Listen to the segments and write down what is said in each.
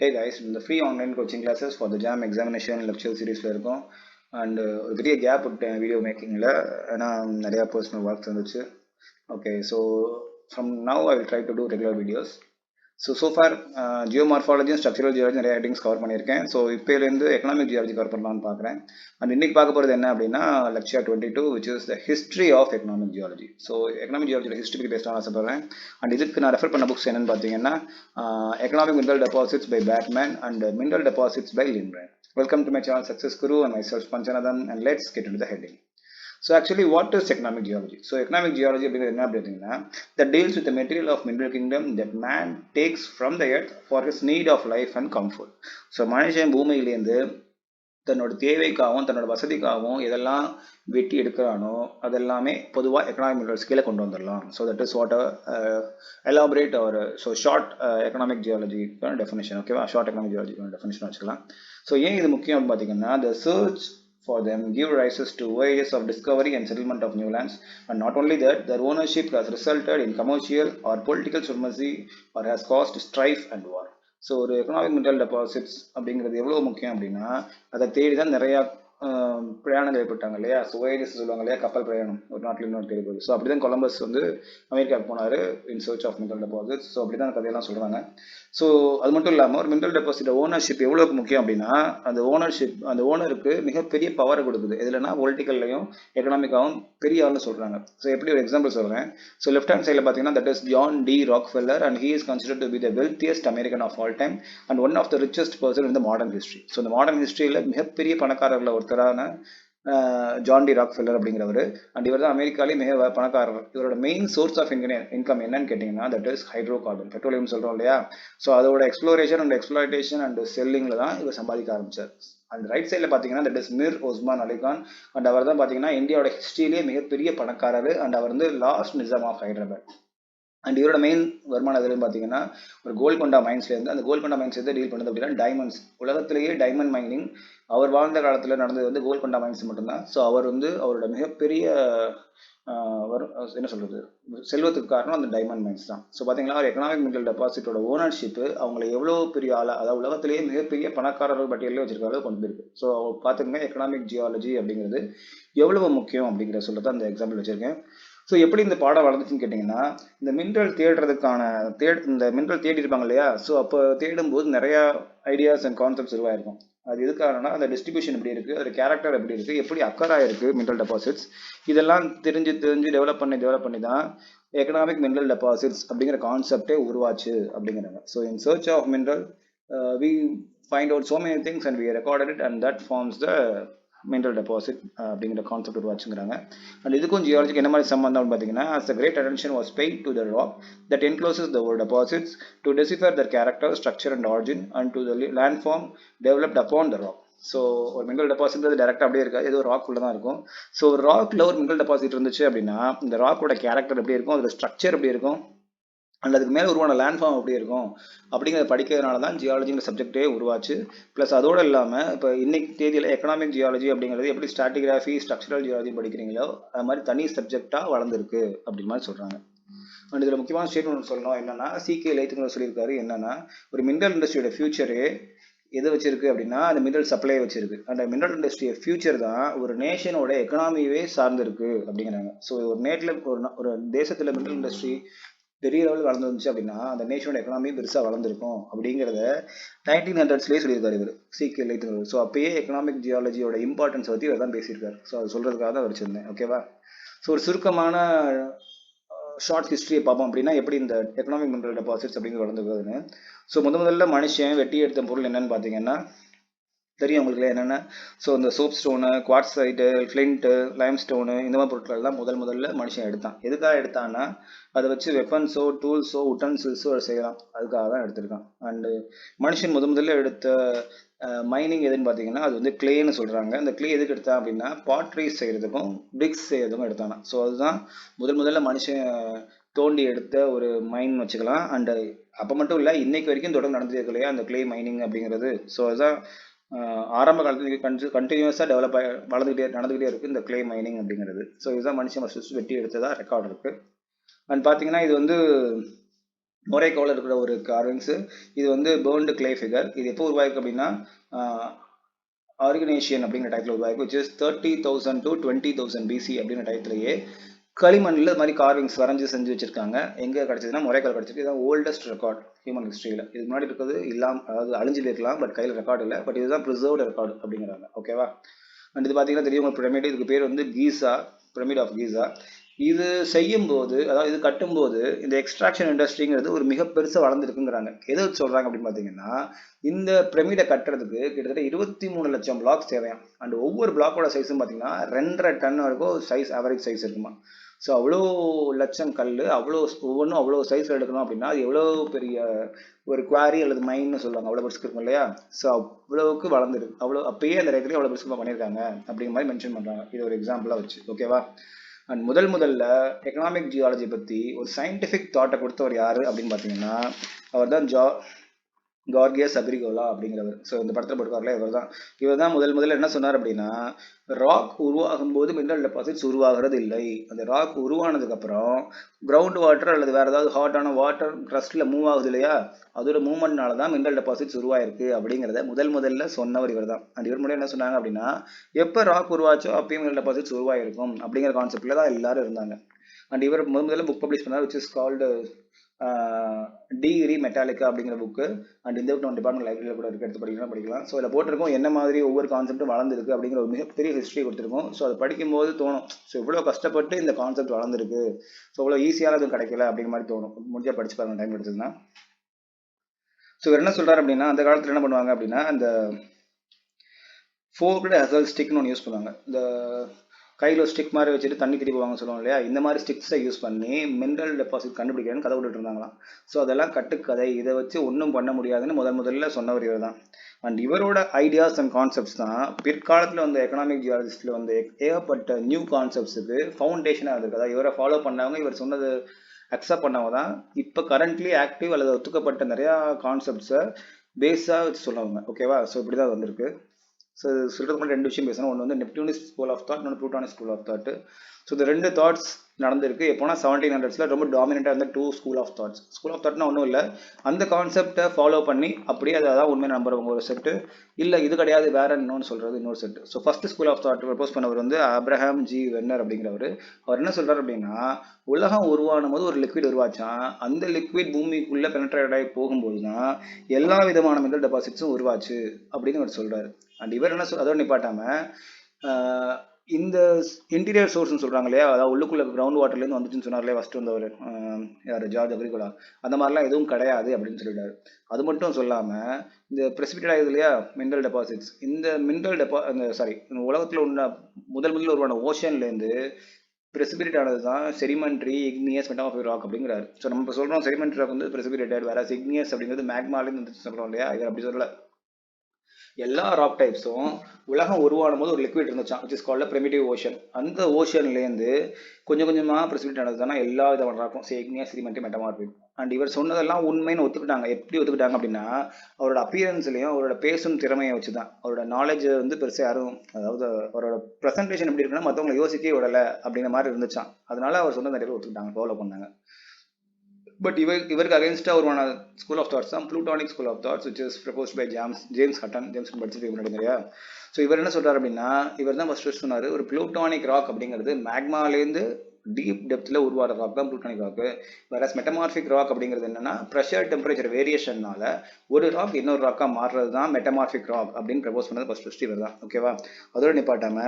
Hey guys, in the free online coaching classes for the JAM examination lecture series இருக்கும் and ஒரு பெரிய gap விட்டேன் video மேக்கிங்கில். ஏன்னா நிறையா பர்சனல் ஒர்க்ஸ் வந்துச்சு. Okay, so from now I will try to do regular videos. So for geomorphology structural geology நிறைய headings cover பண்ணியிருக்கேன். ஸோ இப்போலேருந்து எக்கனாமிக் ஜியாலஜி கவர் பண்ணலான்னு பார்க்குறேன். அண்ட் இன்னைக்கு பார்க்க போகிறது என்ன அப்படின்னா lecture 22 which is the history of economic geology. So economic ஜியாலஜியோட ஹிஸ்ட்ரி பற்றி பேசலாம் ஆசைப்படுறேன். அண்ட் இதுக்கு நான் ரெஃபர் பண்ண புக்ஸ் என்னன்னு பார்த்தீங்கன்னா economic mineral deposits by Bateman and mineral deposits by Lindgren. Welcome to my channel Success Guru and myself Panchanadhan, and let's get into the heading. So actually what is economic geology? So economic geology that deals with the material of mineral kingdom that man takes from the earth for his need of life and comfort. So மனுஷன் பூமியிலேருந்து தன்னோட தேவைக்காகவும் தன்னோட வசதிக்காகவும் எதெல்லாம் வெட்டி எடுக்கிறானோ அதெல்லாமே பொதுவாக economic minerals கீழே கொண்டு வந்துடலாம். So that is what elaborate ஒரு ஷார்ட் எக்கனாமிக் ஜியாலஜி டெஃபினேஷன். ஓகேவா, ஷார்ட் எக்கனாமிக் ஜியாலஜி டெஃபினேஷன் வச்சுக்கலாம். ஸோ ஏன் இது முக்கியம் அப்படின்னு பார்த்தீங்கன்னா the search for them give rises to voyages of discovery and settlement of new lands, and not only that, their ownership has resulted in commercial or political supremacy or has caused strife and war. So ஒரு economic mineral deposits அப்படிங்கிறது எவ்வளோ முக்கியம் அப்படின்னா அதை தேடி தான் நிறையா பிரயாணங்கள் ஏற்பட்டாங்க இல்லையா. ஸோ voyages சொல்லுவாங்க இல்லையா, கப்பல் பிரயாணம் ஒரு நாட்டில் இன்னொரு தேடி போகுது. ஸோ அப்படி தான் கொலம்பஸ் வந்து அமெரிக்காவுக்கு போனார் in search of mineral deposits. So அப்படி தான் கதையெல்லாம் சொல்கிறாங்க. ஸோ அது மட்டும் இல்லாமல் ஒரு மினரல் டெபாசிட் ஓனர்ஷிப் எவ்வளோக்கு முக்கியம் அப்படின்னா அந்த ஓனருக்கு மிகப்பெரிய பவரை கொடுக்குது. எதுலன்னா பொலிட்டிக்கல்லையும் எக்கனாமிக்காகவும் பெரிய ஆள்னு சொல்கிறாங்க. ஸோ எப்படி ஒரு எக்ஸாம்பிள் சொல்கிறேன். ஸோ லெஃப்ட் ஹேண்ட் சைடில் பார்த்தீங்கன்னா that is John D Rockefeller, and he is considered to be the wealthiest American of all time and one of the richest person in the modern history. So இந்த modern ஹிஸ்ட்ரியில் மிகப்பெரிய பணக்காரர்களில் ஒருத்தரான John D Rockefeller அப்படிங்கிறவர். And இவர் தான் அமெரிக்காலே மிக பணக்காரர். இவரோட மெயின் சோர்ஸ் ஆஃப் இன்கம் என்னன்னு கேட்டிங்கன்னா that is hydrocarbon, petroleum சொல்கிறோம் இல்லையா. ஸோ அதோட எக்ஸ்ப்ளோரேஷன் அண்ட் எக்ஸ்ப்ளாய்டேஷன் அண்ட் செல்லிங்கில் தான் இவர் சம்பாதிக்க ஆரம்பிச்சார். அந்த ரைட் சைடில் பார்த்தீங்கன்னா that is Mir Osman Ali Khan, and அவர் தான் பார்த்தீங்கன்னா இந்தியாவோட ஹிஸ்ட்ரியிலேயே மிகப்பெரிய பணக்காரர். அண்ட் அவர் வந்து last Nizam of Hyderabad. And இவரோட மெயின் வருமானம் எதுன்னு பார்த்தீங்கன்னா ஒரு கோல்கொண்டா மைன்ஸ்லேருந்து, அந்த கோல்கொண்டா மைன்ஸ் எதை டீல் பண்ணுது அப்படின்னா டைமண்ட்ஸ். உலகத்திலேயே டைமண்ட் மைனிங் அவர் வாழ்ந்த காலத்தில் நடந்தது வந்து கோல்கொண்டா மைன்ஸ் மட்டும்தான். ஸோ அவர் வந்து அவரோட மிகப்பெரிய என்ன சொல்கிறது செல்வத்துக்கு காரணம் அந்த டைமண்ட் மைன்ஸ் தான். ஸோ பார்த்தீங்கன்னா ஒரு எக்கனாமிக் மினரல் டெபாசிட்டோட ஓனர்ஷிப்பு அவங்களை எவ்வளோ பெரிய ஆளாக, அதாவது உலகத்திலேயே மிகப்பெரிய பணக்காரர்கள் பட்டியலே வச்சிருக்காங்க கொண்டு போயிருக்கு. ஸோ பார்த்துக்கங்க எக்கனாமிக் ஜியாலஜி அப்படிங்கிறது எவ்வளவு முக்கியம் அப்படிங்கிற சொல்லிட்டு அந்த எக்ஸாம்பிள் வச்சுருக்கேன். ஸோ எப்படி இந்த பாடம் வளர்ந்துச்சுன்னு கேட்டிங்கன்னா இந்த மினரல் தேடுறதுக்கான இந்த மினரல் தேடி இருப்பாங்க இல்லையா. ஸோ அப்போ தேடும்போது நிறையா ஐடியாஸ் அண்ட் கான்செப்ட்ஸ் உருவாயிருக்கும். அது எதுக்காகனா அந்த டிஸ்ட்ரிபியூஷன் எப்படி இருக்குது, அதோட கேரக்டர் எப்படி இருக்குது, எப்படி அக்கர் ஆயிருக்கு மினரல் டெபாசிட்ஸ், இதெல்லாம் தெரிஞ்சு டெவலப் பண்ணி தான் எக்கனாமிக் மினரல் டெபாசிட்ஸ் அப்படிங்கிற கான்செப்டே உருவாச்சு அப்படிங்கிறாங்க. So in search of mineral we find out so many things and we recorded it and that forms the mineral deposit அப்படிங்கிற கான்செப்ட் உருவாச்சுங்கிறாங்க. அண்ட் இதுக்கும் ஜியாலஜிக்கு என்ன மாதிரி சம்பந்தம் பார்த்தீங்கன்னா as the great attention was paid to the rock that encloses the world deposits to decipher their character, structure and origin and to the landform developed upon the rock. So ஒரு mineral deposit டேரெக்டாக அப்படியே இருக்காது, ஏதோ rock உள்ள தான் இருக்கும். So ஒரு ராக்ல ஒரு மினரல் டெபாசிட் இருந்துச்சு அப்படின்னா இந்த ராக்கோட கேரக்டர் எப்படி இருக்கும், அதோட ஸ்ட்ரக்சர் எப்படி இருக்கும், அண்ட் அதுக்கு மேலே உருவான லேண்ட்ஃபார்ம் எப்படி இருக்கும் அப்படிங்கிறத படிக்கிறதுனால தான் ஜியாலஜிங்கிற சப்ஜெக்டே உருவாச்சு. ப்ளஸ் அதோடு இல்லாமல் இப்போ இன்னைக்கு தேதியில் எக்கனாமிக் ஜியாலஜி அப்படிங்கிறது எப்படி ஸ்ட்ராட்டிகிராஃபி ஸ்ட்ரக்சரல் ஜியாலஜி படிக்கிறீங்களோ அது மாதிரி தனி சப்ஜெக்டாக வளர்ந்துருக்கு அப்படின்னு மாதிரி சொல்கிறாங்க. அண்ட் இதில் முக்கியமான ஸ்டேட்மெண்ட் சொல்லணும் என்னன்னா சிகே லைத்துங்கிற சொல்லியிருக்காரு. என்னன்னா ஒரு மினரல் இண்டஸ்ட்ரியோட ஃபியூச்சரே எது வச்சிருக்கு அப்படின்னா அந்த மினரல் சப்ளை வச்சிருக்கு. அந்த மினரல் இண்டஸ்ட்ரியோட ஃபியூச்சர் தான் ஒரு நேஷனோட எக்கனாமியே சார்ந்திருக்கு அப்படிங்கிறாங்க. ஸோ ஒரு நேட்டில் ஒரு தேசத்தில் மினரல் இண்டஸ்ட்ரி பெரிய லெவலில் வளர்ந்துருந்துச்சு அப்படின்னா அந்த நேஷனோட எக்கனாமி பெருசாக வளர்ந்துருக்கும் அப்படிங்கிறத 1900s சொல்லியிருக்காரு இவர் சிகே லைத்துங்கிறது. ஸோ அப்பயே எக்கனாமிக் ஜியாலஜியோட இம்பார்ட்டன்ஸ் பற்றி இவர் தான் பேசியிருக்காரு. ஸோ அது சொல்கிறதுக்காக தான் வச்சுருந்தேன். ஓகேவா. ஸோ ஒரு சுருக்கமான ஷார்ட் ஹிஸ்ட்ரியை பார்ப்போம் அப்படின்னா எப்படி இந்த எக்கனாமிக் மினரல் டெபாசிட்ஸ் அப்படிங்கிறது வளர்ந்துருக்குதுன்னு. ஸோ முதல்ல மனுஷன் வெட்டி எடுத்த பொருள் என்னன்னு பார்த்தீங்கன்னா தெரியும் உங்களுக்கு என்னென்ன. ஸோ இந்த soap stone, quartzite, flint, lime stone இந்த மாதிரி பொருட்கள் தான் முதல்ல மனுஷன் எடுத்தான். எதுக்காக எடுத்தான்னா அதை வச்சு வெப்பன்ஸோ டூல்ஸோ உட்டன்சில்ஸோ செய்யலாம், அதுக்காக தான் எடுத்திருக்கான். அண்டு மனுஷன் முதல்ல எடுத்த மைனிங் எதுன்னு பார்த்தீங்கன்னா அது வந்து கிளேன்னு சொல்கிறாங்க. அந்த கிளே எதுக்கு எடுத்தான் அப்படின்னா பாட்ரிஸ் செய்கிறதுக்கும் பிரிக்ஸ் செய்கிறதுக்கும் எடுத்தானா. ஸோ அதுதான் முதல்ல மனுஷன் தோண்டி எடுத்த ஒரு மைன் வச்சுக்கலாம். அண்டு அப்போ மட்டும் இல்லை, இன்னைக்கு வரைக்கும் தொடர்ந்து நடந்துருக்கு இல்லையா அந்த கிளே மைனிங் அப்படிங்கிறது. ஸோ அதுதான் ஆரம்ப காலத்துக்கு கண்டினியூஸாக டெவலப் நடந்துகிட்டே இருக்குது இந்த கிளே மைனிங் அப்படிங்கிறது. ஸோ இதுதான் மனுஷன் ஃபஸ்ட்டு வெட்டி எடுத்ததாக ரெக்கார்டு இருக்குது. அண்ட் பார்த்தீங்கன்னா இது வந்து மொரேக்கோவில் இருக்கிற ஒரு கார்விங்ஸு. இது வந்து பேர்ன்டு கிளே ஃபிகர். இது எப்போ உருவாயிருக்கு அப்படின்னா ஆர்கனைஷியன் அப்படிங்கிற டைத்தில் உருவாயிருக்கு, விச் இஸ் 30,000 to 20,000 பிசி அப்படிங்கிற டயத்துலேயே களிமண்ணில் இது மாதிரி கார்விங்ஸ் வரைஞ்சி செஞ்சு வச்சிருக்காங்க. எங்கே கிடச்சதுன்னா மொரேக்கால் கிடச்சிருக்கு. இதுதான் ஓல்டஸ்ட் ரெக்கார்ட் ஹியூமன் ஹிஸ்ட்ரியில். இது முன்னாடி இருக்கிறது இல்லாமல், அதாவது அழிஞ்சு போயிருக்கலாம், பட் கையில் ரெக்கார்டு இல்லை. பட் இதுதான் ப்ரிசர்வ்டு ரெக்கார்டு அப்படிங்கிறாங்க. ஓகேவா? அண்ட் இது பார்த்தீங்கன்னா தெரியும் உங்களுக்கு, பிரமிடு. இதுக்கு பேர் வந்து கீசா, பிரமிட் ஆஃப் கீசா. இது செய்யும்போது, அதாவது இது கட்டும்போது, இந்த எக்ஸ்ட்ராக்ஷன் இண்டஸ்ட்ரிங்கிறது ஒரு மிக பெருசாக வளர்ந்துருக்குங்கிறாங்க. எதை சொல்கிறாங்க அப்படின்னு பார்த்தீங்கன்னா, இந்த பிரமிடை கட்டுறதுக்கு கிட்டத்தட்ட 23 லட்சம் பிளாக்ஸ் தேவையாம். அண்ட் ஒவ்வொரு பிளாக்கோட சைஸும் பார்த்தீங்கன்னா 2.5 டன் வரைக்கும் சைஸ், ஆவரேஜ் சைஸ் இருக்குமா. ஸோ அவ்வளோ லட்சம் கல், அவ்வளோ ஒவ்வொன்றும் அவ்வளோ சைஸில் எடுக்கணும் அப்படின்னா அது எவ்வளோ பெரிய ஒரு குவாரி அல்லது மைன்னு சொல்லுவாங்க, அவ்வளோ பெருசுக்கு இருக்கும் இல்லையா. ஸோ அவ்வளோவுக்கு வளர்ந்துருக்கு. அவ்வளோ அப்பயே அந்த ரேட்லேயே அவ்வளோ பெருசுக்கு பண்ணியிருக்காங்க அப்படிங்கிற மாதிரி மென்ஷன் பண்ணுறாங்க. இது ஒரு எக்ஸாம்பிளாக வச்சு. ஓகேவா? அண்ட் முதல்ல எக்கனாமிக் ஜியாலஜி பற்றி ஒரு சயின்டிஃபிக் தாட்டை கொடுத்தவர் யார் அப்படின்னு பார்த்தீங்கன்னா, அவர் தான் கார்கியஸ் அக்ரிகோலா அப்படிங்கிறவர். ஸோ இந்த படத்தில் போட்டுக்காரில் இவர் தான் முதல்ல என்ன சொன்னார் அப்படின்னா, ராக் உருவாகும் போது மினரல் டெபாசிட்ஸ் உருவாகிறது இல்லை. அந்த ராக் உருவானதுக்கப்புறம் கிரவுண்ட் வாட்டர் அல்லது வேறு ஏதாவது ஹாட்டான வாட்டர் க்ரஸ்ட்டில் மூவ் ஆகுது இல்லையா, அதோட மூவ்மெண்ட்னால தான் மினரல் டெபாசிட்ஸ் உருவாயிருக்கு அப்படிங்கிறத முதல்ல சொன்னவர் இவர் தான். அண்ட் இவர் முன்னாடி என்ன சொன்னாங்க அப்படின்னா, எப்போ ராக் உருவாச்சோ அப்பயும் மினரல் டெபாசிட்ஸ் உருவாயிருக்கும் அப்படிங்கிற கான்செப்டில் தான் எல்லாரும் இருந்தாங்க. அண்ட் இவர் முதல்ல புக் பப்ளிஷ் பண்ணார், which is called D Metallica அப்படிங்கிற புக்கு. அண்ட் இந்த புக் நம்ம டிபார்ட்மெண்ட் லைப்ரரியில் கூட இருக்கு, எடுத்து படிக்கலாம். ஸோ அதில் போட்டிருக்கோம் என்ன மாதிரி ஒவ்வொரு கான்செப்ட்டும் வளர்ந்துருக்கு அப்படிங்கிற ஒரு மிகப்பெரிய ஹிஸ்ட்ரி கொடுத்துருக்கோம். ஸோ அதை படிக்கும்போது தோணும், ஸோ இவ்வளோ கஷ்டப்பட்டு இந்த கான்செப்ட் வளர்ந்துருக்கு, ஸோ இவ்வளோ ஈஸியாக எதுவும் கிடைக்கல அப்படிங்கிற மாதிரி தோணும். முடிஞ்சால் படிச்சு பாருங்க, டைம் எடுத்ததுன்னா. ஸோ இவர் என்ன சொல்கிறார் அப்படின்னா, அந்த காலத்தில் என்ன பண்ணுவாங்க அப்படின்னா, அந்த ஃபோர்க்டு ஹசல் ஸ்டிக்னு ஒன்று யூஸ் பண்ணுவாங்க. இந்த கையில் ஸ்டிக் மாதிரி வச்சுட்டு தண்ணி திருப்புவாங்க சொல்லுவாங்க இல்லையா, இந்த மாதிரி ஸ்டிக்ஸை யூஸ் பண்ணி மினரல் டெபாசிட் கண்டுபிடிக்கிறேன்னு கதை விட்டுட்டு இருந்தாங்களாம். ஸோ அதெல்லாம் கட்டுக்கதை, இதை வச்சு ஒன்றும் பண்ண முடியாதுன்னு முதல்ல சொன்னவர் இவர் தான். அண்ட் இவரோட ஐடியாஸ் அண்ட் கான்செப்ட்ஸ் தான் பிற்காலத்தில் வந்து எக்கனாமிக் ஜியாலஜிஸ்டில் வந்து ஏகப்பட்ட நியூ கான்செப்ட்ஸுக்கு ஃபவுண்டேஷனாக இருந்திருக்கு. அதாவது இவரை ஃபாலோ பண்ணவங்க, இவர் சொன்னது அக்செப்ட் பண்ணவங்க தான் இப்போ கரண்ட்லி ஆக்டிவ் அல்லது ஒத்துக்கப்பட்ட நிறையா கான்செப்ட்ஸை பேஸாக வச்சு சொன்னவங்க. ஓகேவா? ஸோ இப்படி தான் வந்திருக்கு. ஸோ சொல்கிறதுக்கு மட்டும் 2 விஷயம் பேசணும். ஒன்று வந்து நெப்டியூனிஸ் ஸ்கூல் ஆஃப் தாட், இன்னொன்று ப்ளூட்டானிக் ஸ்கூல் ஆஃப் தாட். ஸோ இந்த 2 தாட்ஸ் நடந்திருக்கு. எப்போனா 1700s ரொம்ப டாமினெண்ட்டாக இருந்த 2 school of thoughts. School of தாட்னா ஒன்றும் இல்லை, அந்த கான்செப்டை ஃபாலோ பண்ணி அப்படியே அதை தான் உண்மையை நம்புறவங்க ஒரு செட்டு, இல்லை இது கிடையாது வேற இன்னொன்று சொல்கிறது இன்னொரு set. So first school of thought propose பண்ணவர் வந்து அப்ரஹாம் ஜி வென்னர் அப்படிங்கிறவர். அவர் என்ன சொல்கிறார் அப்படின்னா, உலகம் உருவானும் போது ஒரு லிக்விட் உருவாச்சான், அந்த லிக்விட் பூமிக்குள்ளே பெனட்ரேட் ஆகி போகும்போது தான் எல்லா விதமான மினரல் டெபாசிட்ஸும் உருவாச்சு அப்படின்னு அவர் சொல்கிறார். அண்ட் இவர் என்ன அதோட நிப்பாட்டாம, இந்த இன்டீரியர் சோர்ஸ்னு சொல்கிறாங்க இல்லையா, அதாவது உள்ளுக்குள்ள கிரவுண்ட் வாட்டர்லேருந்து வந்துச்சுன்னு சொன்னார்லையே ஃபஸ்ட்டு வந்தவர், யார், ஜார்ஜ் அக்ரிகோலா. அந்த மாதிரிலாம் எதுவும் கிடையாது அப்படின்னு சொல்லிட்டாரு. அது மட்டும் சொல்லாமல், இந்த ப்ரெசிபிட்டேட் ஆகுது இல்லையா மினரல் டெபாசிட்ஸ், இந்த மினரல் இந்த உலகத்தில் உள்ள முதல்ல உருவான ஓஷன்லேருந்து பிரசிபிரேட் ஆனது தான் செடிமெண்ட்ரி, இக்னியஸ், மெட்டமார்பிக் ராக் அப்படிங்கிறாரு. ஸோ நம்ம இப்போ சொல்கிறோம் செடிமெண்ட்ரி ராக் வந்து பிரசிபிரேட்டட், வேற இக்னியஸ் அப்படிங்கிறது மேக்மாலேருந்து வந்து சொல்கிறோம் இல்லையா, இவர் அப்படி சொல்லலை. எல்லா ராக் டைப்ஸும் உலகம் உருவானும் போது ஒரு லிக்விட் இருந்துச்சான், which is called primitive ocean. அந்த ஓஷன்லேருந்து கொஞ்சம் கொஞ்சமாக பிரசிபிரேட் ஆனது தானே எல்லா விதமான ராக்கும், இக்னியஸ், செடிமெண்ட்ரி, மெட்டமார்பிக். அண்ட் இவர் சொன்னதெல்லாம் உண்மைன்னு ஒத்துக்கிட்டாங்க. எப்படி ஒத்துக்கிட்டாங்க அப்படின்னா, அவரோட அப்பியரன்ஸ்லையும் அவரோட பேசும் திறமையை வச்சு தான். அவரோட நாலேஜ் வந்து பெருசாக யாரும், அதாவது அவரோட ப்ரெசன்டேஷன் எப்படி இருக்குன்னா மற்றவங்களை யோசிக்கவே விடலை அப்படிங்கிற மாதிரி இருந்துச்சான். அதனால அவர் சொன்னது நிறைய பேர் ஒத்துக்கிட்டாங்க, ஃபாலோ பண்ணாங்க. பட் இவருக்கு அகேன்ஸ்டாக ஒரு ஸ்கூல் ஆஃப் தாட்ஸ் தான் plutonic school of thoughts, which is proposed by James Hutton. James படிச்சுட்டு முன்னாடி இல்லையா. ஸோ இவர் என்ன சொல்கிறார் அப்படின்னா, இவர் தான் ஃபர்ஸ்ட் சொன்னார், ஒரு ப்ளூட்டானிக் ராக் அப்படிங்கிறது மேக்மாலேருந்து டீப் டெப்த்தில் உருவாகிற ராக் தான் ப்ளூட்டானிக் ராக்கு. வேற மெட்டமார்பிக் ராக் அப்படிங்கிறது என்னன்னா, ப்ரெஷர் டெம்பரேச்சர் வேரியேஷன்னால ஒரு ராக் இன்னொரு ராக்காக மாறுறது தான் மெட்டமார்பிக் ராக் அப்படின்னு ப்ரப்போஸ் பண்ணது ஃபர்ஸ்ட் இவர் தான். ஓகேவா? அதோட நிப்பாட்டாம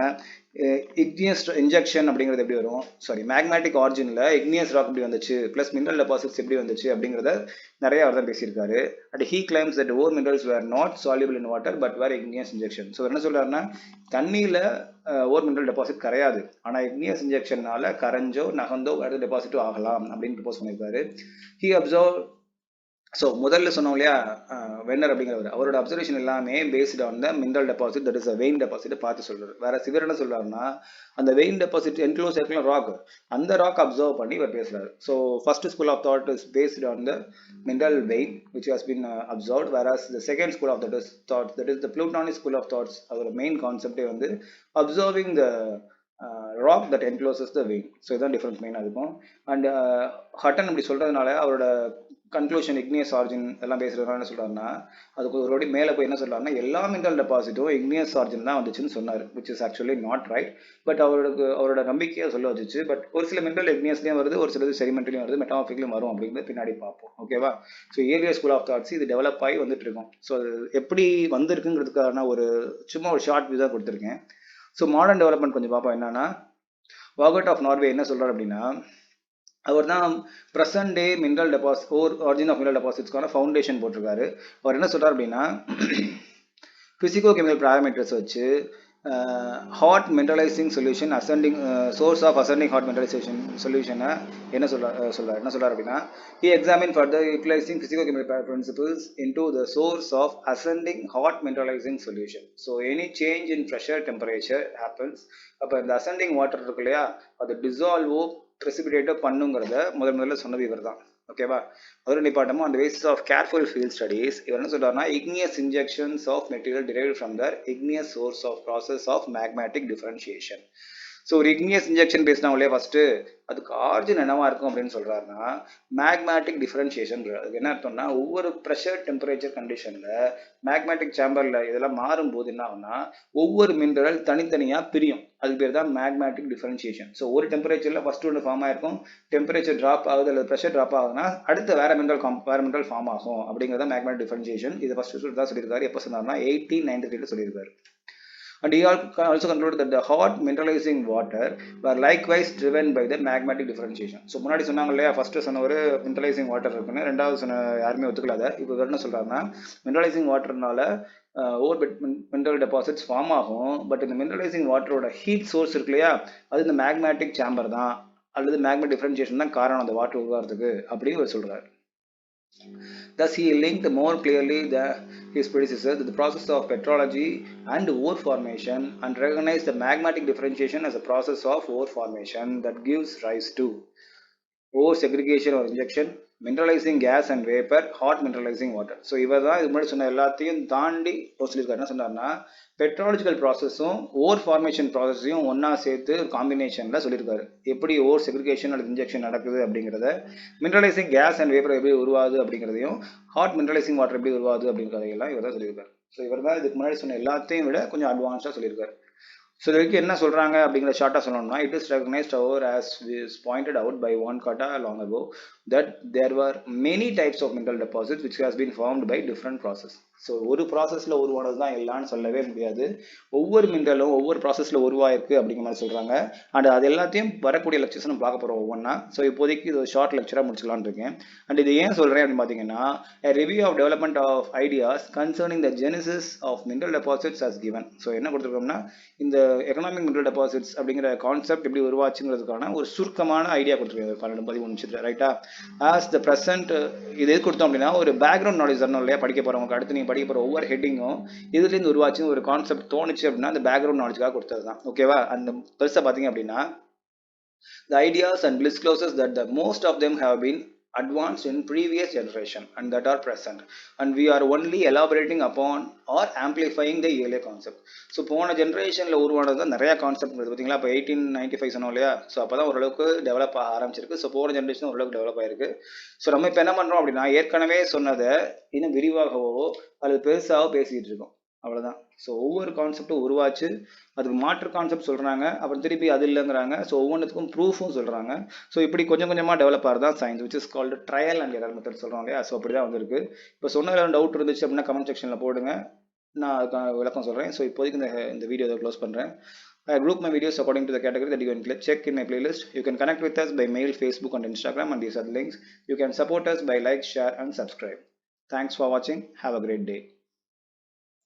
இக்னியஸ் இன்ஜெக்ஷன் அப்படிங்கிறது எப்படி வரும், மேக்மேட்டிக் ஆரிஜினில் இக்னியஸ் ராக் எப்படி வந்துச்சு, ப்ளஸ் மினரல் டெபாசிட்ஸ் எப்படி வந்துச்சு அப்படிங்கிறத நிறைய அவர் தான் பேசியிருக்காரு. And he claims that ore minerals were not soluble in water but were igneous injection. So என்ன சொல்றாருன்னா, தண்ணியில் ஓர் மினரல் டெபாசிட் கரையாது, ஆனால் இக்னியஸ் இன்ஜெக்ஷனால கரைஞ்சோ நகர்ந்தோ வேறு டெபாசிட்டோ ஆகலாம் அப்படின்னு ப்ரப்போஸ் பண்ணியிருக்காரு. He observe. ஸோ முதல்ல சொன்னோம் இல்லையா, வென்னர் அப்படிங்கிறவர், அவரோட அப்சர்வேஷன் எல்லாமே based on the mineral deposit, that is a vein deposit பார்த்து சொல்றாரு. வேற சிவர் என்ன சொல்றாருன்னா, அந்த வெயின் டெபாசிட் என்க்ளோஸ் இருக்கலாம் ராக், அந்த ராக் அப்சர்வ் பண்ணி இவர் பேசுறாரு. So first school of thought is based on the mineral vein which has been observed, whereas the second school of thought that is the plutonic school of thoughts, அதோட main கான்செப்டே வந்து observing the rock that encloses the vein. So இதுதான் difference மெயினாக இருக்கும். And Hatton இப்படி சொல்றதுனால அவரோட conclusion igneous origin எல்லாம் பேசுகிறதுனால என்ன சொல்கிறாருன்னா அதுக்கு ஒரு வாட்டி மேலே போய் என்ன சொல்கிறாருன்னா எல்லா மினரல் டெபாசிட்டும் இக்னியஸ் ஆரிஜின் தான் வந்துச்சுன்னு சொன்னார், which is actually not right. But அவரோட நம்பிக்கையை சொல்ல வச்சுச்சு. பட் ஒரு சில மினரல் இக்னியஸ்லேயும் வருது, ஒரு சிலது செடிமெண்ட்லையும் வருது, மெட்டாமார்பிக்லையும் வரும் அப்படிங்கிறது பின்னாடி பார்ப்போம். ஓகேவா? ஸோ ஏரியர் ஸ்கூல் ஆஃப் தாட்ஸ் இது டெவலப் ஆகி வந்துட்டு இருக்கோம். ஸோ அது எப்படி வந்திருக்குங்கிறதுக்கான ஒரு சும்மா ஒரு ஷார்ட் வியூ தான் கொடுத்துருக்கேன். ஸோ மாடர்ன் டெவலப்மெண்ட் கொஞ்சம் பார்ப்போம். என்னன்னா வாகட் ஆஃப் நார்வே என்ன சொல்கிறார் அப்படின்னா அவர் தான் present day mineral deposit origin of mineral டெபாசிட்ஸ்க்கான ஃபவுண்டேஷன் போட்டிருக்காரு. அவர் என்ன சொல்கிறார் அப்படின்னா ஃபிசிக்கோ கெமிக்கல் பேராமீட்டர்ஸ் வச்சு hot mineralising solution ascending source of ascending hot mineralisation சொல்யூஷனை என்ன சொல்றார் அப்படின்னா he examined further utilizing physical chemical principles into the source of ascending hot mineralizing solution. So any change in pressure temperature happens. அப்போ இந்த ascending water இருக்கு இல்லையா, அது DeSalvo precipitate பண்ணுங்கிறத முதல்ல சொன்னது இவர் தான். ஓகேவா? அதோட நிப்பாட்டமும் அந்த basis of careful field studies இவர் என்ன சொல்றாருன்னா igneous injections of material derived from their igneous source of process of magmatic differentiation. So ஒரு இக்னியஸ் இன்ஜெக்ஷன் பேசினாங்களே ஃபர்ஸ்ட்டு, அதுக்கு ஆரிஜின் என்னவா இருக்கும் அப்படின்னு சொல்றாருன்னா மேக்மேட்டிக் டிஃபரன்ஷியேஷன். அதுக்கு என்ன அர்த்தம்னா ஒவ்வொரு ப்ரெஷர் டெம்பரேச்சர் கண்டிஷனில் மேக்மேட்டிக் சேம்பரில் இதெல்லாம் மாறும்போது என்ன ஆகும்னா ஒவ்வொரு மினரல் தனித்தனியாக பிரியும். அதுக்கு பேர் தான் மேக்மேட்டிக் டிஃபரன்ஷியேஷன். ஸோ ஒரு டெம்பரேச்சரில் ஃபர்ஸ்ட் ஒன்று ஃபார்ம் ஆயிருக்கும், டெம்பரேச்சர் ட்ராப் ஆகுது அல்லது ப்ரெஷர் ட்ராப் ஆகுதுன்னா அடுத்த வேற மினரல் ஃபார்ம் ஆகும் அப்படிங்கிறத மேக்மேட்டிக் டிஃபரன்ஷியேஷன். இது ஃபர்ஸ்ட் தான் சொல்லியிருக்காரு. எப்போ சொன்னார்னா 1893 சொல்லியிருக்காரு. And he also concluded that the hot mineralizing water were likewise driven by the magmatic differentiation. So முன்னாடி சொன்னாங்க இல்லையா, ஃபர்ஸ்ட் சொன்ன ஒரு மினரலைசிங் வாட்டர் இருக்குன்னு, ரெண்டாவது சொன்ன யாருமே ஒத்துக்கலாத. இப்போ என்ன சொல்றாருன்னா மினரலைசிங் வாட்டர்னால ஓவர் மினரல் டெபாசிட்ஸ் ஃபார்ம் ஆகும். பட் இந்த மினரலைசிங் வாட்டரோட ஹீட் சோர்ஸ் இருக்கு இல்லையா, அது இந்த மேக்மேட்டிக் சேம்பர் தான் அல்லது மேக்மேட்டிக் டிஃபரன்ஷியேஷன் தான் காரணம் அந்த வாட்டர் உருவாகிறதுக்கு அப்படின்னு அவர் சொல்றாரு. Thus, he linked more clearly his predecessor to the process of petrology and ore formation and recognized the magmatic differentiation as a process of ore formation that gives rise to ore segregation or injection, mineralizing gas and vapor, hot mineralizing water. So இவர் தான் இது முன்னாடி சொன்ன எல்லாத்தையும் தாண்டி சொல்லியிருக்காரு. என்ன சொன்னார்னா பெட்ராலஜிக்கல் ப்ராசஸும் ஓர் ஃபார்மேஷன் ப்ராசஸையும் ஒன்றா சேர்த்து காம்பினேஷனில் சொல்லியிருக்காரு. எப்படி ஓர் செக்ரிகேஷன் அல்லது இன்ஜெக்ஷன் நடக்குது அப்படிங்கிறத, மினரலைசிங் கேஸ் அண்ட் வேப்பர் எப்படி உருவாகுது அப்படிங்கிறதையும், ஹாட் மினரலைசிங் வாட்டர் எப்படி உருவாகுது அப்படிங்கிறதையெல்லாம் இவர் தான் சொல்லியிருக்காரு. ஸோ இவர் தான் இதுக்கு முன்னாடி சொன்ன எல்லாத்தையும் விட கொஞ்சம் அட்வான்ஸாக சொல்லியிருக்காரு. ஸோ இது வரைக்கும் என்ன சொல்கிறாங்க அப்படிங்கிற ஷார்ட்டாக சொல்லணும்னா, இட் இஸ் ரெகனைஸ்ட் அவர் as is pointed out by one kata long ago that there were many types of mineral deposits which has been formed by different process. So ஒரு ப்ராசஸில் உருவானது தான் எல்லான்னு சொல்லவே முடியாது. ஒவ்வொரு மினரலும் ஒவ்வொரு ப்ராசஸில் உருவாயிருக்கு அப்படிங்கிற மாதிரி சொல்கிறாங்க. அண்ட் அது எல்லாத்தையும் வரக்கூடிய லெக்சர்ஸ் நம்ம பார்க்க போகிறோம் ஒவ்வொன்றா. ஸோ இப்போதைக்கு இது ஷார்ட் லெக்சராக முடிச்சுக்கலான்னு இருக்கேன். அண்ட் இது ஏன் சொல்கிறேன் அப்படின்னு பார்த்தீங்கன்னா, review of development of ideas concerning the genesis of mineral deposits as given. So என்ன கொடுத்துருக்கோம்னா இந்த எக்கனாமிக் மினரல் டெபாசிட்ஸ் அப்படிங்கிற கான்செப்ட் எப்படி உருவாச்சுங்கிறதுக்கான ஒரு சுருக்கமான ஐடியா கொடுத்துருக்காங்க 12-13 நிமிஷத்துல. ரைட்டா? ஆஸ் த ப்ரெசென்ட் இது எது கொடுத்தோம் அப்படின்னா ஒரு பேக்ரவுண்ட் நாலேஜ் தரணும் இல்லையா படிக்க போகிறவங்களுக்கு. அடுத்து நீங்கள் படிக்க போகிற ஒவ்வொரு ஹெட்டிங்கும் இதுலேருந்து உருவாச்சு ஒரு கான்செப்ட் தோணுச்சு அப்படின்னா அந்த பேக்ரவுண்ட் நாலேஜ்க்காக கொடுத்தது தான். ஓகேவா? அந்த பெருசாக பார்த்தீங்க அப்படின்னா the ideas and discloses that the most of them have been advanced in previous generation and that are present and we are only elaborating upon or amplifying the earlier concept. So போன ஜென்ரேஷனில் உருவானது தான் நிறையா concept இருக்குது பார்த்தீங்களா. இப்போ 1895 சொன்னோம் இல்லையா, ஸோ அப்போ தான் ஓரளவுக்கு டெவலப் ஆக ஆரம்பிச்சிருக்கு. ஸோ போன ஜென்ரேஷன் ஓரளவுக்கு டெவலப் ஆயிருக்கு. ஸோ நம்ம இப்போ என்ன பண்ணுறோம் அப்படின்னா ஏற்கனவே சொன்னதை இன்னும் விரிவாகவோ அல்லது பெருசாகவோ பேசிக்கிட்டு இருக்கோம். அவ்வளோதான். ஸோ ஒவ்வொரு கான்செப்டும் உருவாச்சு, அதுக்கு மாற்று கான்செப்ட் சொல்கிறாங்க, அப்புறம் திருப்பி அது இல்லைங்கிறாங்க. ஸோ ஒவ்வொன்றுத்துக்கும் ப்ரூஃபும் சொல்கிறாங்க. ஸோ இப்படி கொஞ்சம் கொஞ்சமாக டெவலப் ஆகிறது தான் science, which is called trial and error method சொல்கிறோம் இல்லையா. ஸோ அப்படி தான் வந்துருக்கு. இப்போ சொன்னதில் டவுட் இருந்துச்சு அப்படின்னா கமெண்ட் செக்ஷனில் போடுங்க, நான் அதுக்கான விளக்கம் சொல்கிறேன். ஸோ இப்போதைக்கு இந்த வீடியோ இதை க்ளோஸ் பண்ணுறேன். I group my videos according to the category that you can check in my playlist. You can connect with us by mail, Facebook and Instagram, and these are the links. You can support us by like, share and subscribe. Thanks for watching. Have a great day.